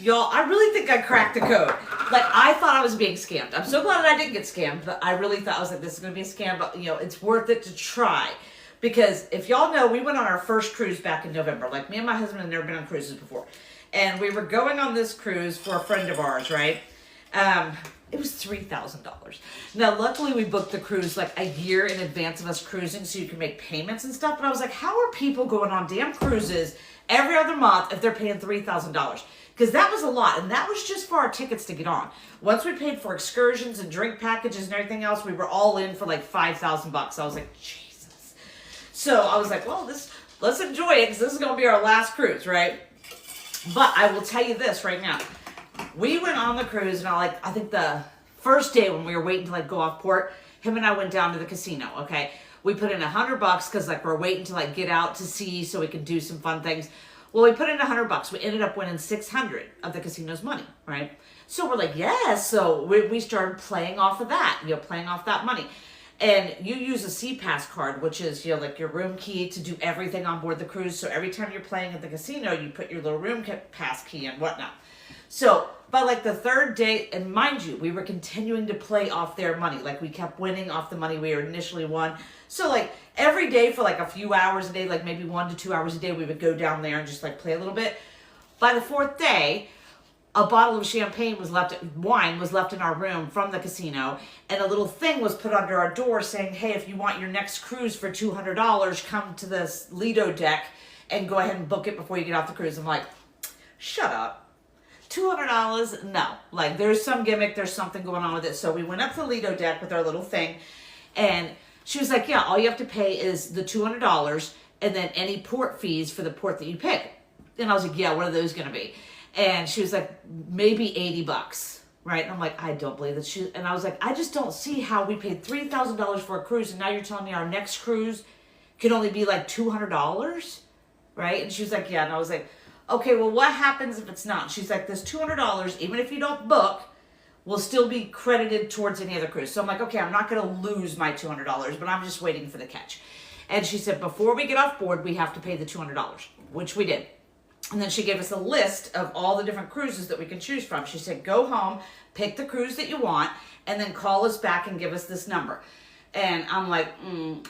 Y'all, I really think I cracked the code. Like, I thought I was being scammed. I'm so glad that I didn't get scammed, but I really thought, I was like, this is going to be a scam, but, you know, it's worth it to try. Because if y'all know, we went on our first cruise back in November. Like, me and my husband had never been on cruises before. And we were going on this cruise for a friend of ours, right? It was $3,000. Now, luckily, we booked the cruise like a year in advance of us cruising so you can make payments and stuff. But I was like, how are people going on damn cruises every other month if they're paying $3,000? Because that was a lot, and that was just for our tickets to get on. Once we paid for excursions and drink packages and everything else, we were all in for like $5,000. I was like, Jesus. So I was like, well, let's enjoy it because this is going to be our last cruise, right? But I will tell you this right now. We went on the cruise, and I think the first day when we were waiting to like go off port, him and I went down to the casino, okay? We put in $100 because like we're waiting to like get out to sea so we can do some fun things. Well, we put in $100. We ended up winning 600 of the casino's money, right? So we're like, yes. So we started playing off of that, playing off that money. And you use a SeaPass card, which is, like your room key to do everything on board the cruise. So every time you're playing at the casino, you put your little room pass key and whatnot. So by like the third day, and mind you, we were continuing to play off their money. Like we kept winning off the money we initially won. So like every day for like a few hours a day, like maybe 1 to 2 hours a day, we would go down there and just like play a little bit. By the fourth day, a bottle of wine was left in our room from the casino, and a little thing was put under our door saying, hey, if you want your next cruise for $200, come to this Lido deck and go ahead and book it before you get off the cruise. I'm like, shut up. $200? No. Like, there's some gimmick, there's something going on with it. So we went up to the Lido deck with our little thing, and she was like, yeah, all you have to pay is the $200 and then any port fees for the port that you pick. And I was like, yeah, what are those going to be? And she was like, maybe $80, right? And I'm like, I don't believe that. And I was like, I just don't see how we paid $3,000 for a cruise, and now you're telling me our next cruise can only be like $200, right? And she was like, yeah. And I was like, okay, well, what happens if it's not? She's like, this $200, even if you don't book, will still be credited towards any other cruise. So I'm like, okay, I'm not going to lose my $200, but I'm just waiting for the catch. And she said, before we get off board, we have to pay the $200, which we did. And then she gave us a list of all the different cruises that we can choose from. She said, go home, pick the cruise that you want, and then call us back and give us this number. And I'm like,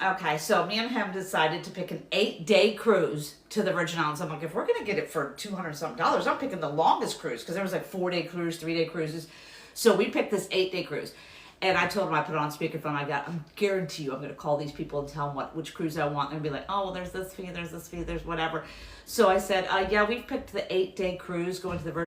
okay. So me and him decided to pick an 8-day cruise to the Virgin Islands. I'm like, if we're going to get it for $200-something, I'm picking the longest cruise, because there was like 4-day cruise, 3-day cruises. So we picked this 8-day cruise. And I told him, I put it on speakerphone. I guarantee you, I'm going to call these people and tell them which cruise I want. And be like, oh, well, there's this fee, there's whatever. So I said, yeah, we've picked the 8-day cruise going to the Virgin